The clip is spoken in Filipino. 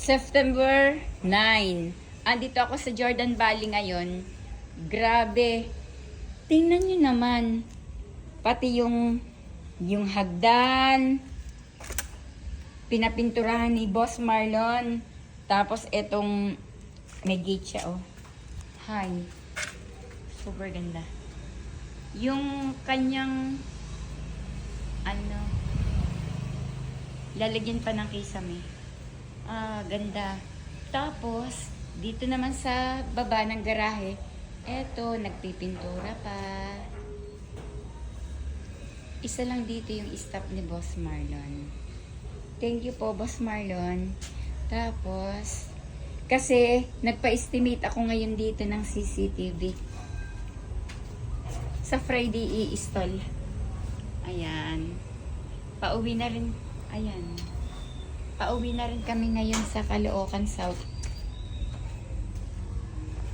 September 9. Andito ako sa Jordan Valley ngayon. Grabe. Tingnan nyo naman. Pati yung hagdan. Pinapinturahan ni Boss Marlon. Tapos etong may gate siya, oh. Hi. Super ganda. Yung kanyang lalagyan pa ng kisame. Ganda. Tapos, dito naman sa baba ng garahe, eto, nagpipintura pa. Isa lang dito yung stop ni Boss Marlon. Thank you po, Boss Marlon. Tapos, kasi nagpa-estimate ako ngayon dito ng CCTV. Sa Friday i-install. Ayan. Pauwi na rin. Ayan. Pauwi na rin kami ngayon sa Caloocan South.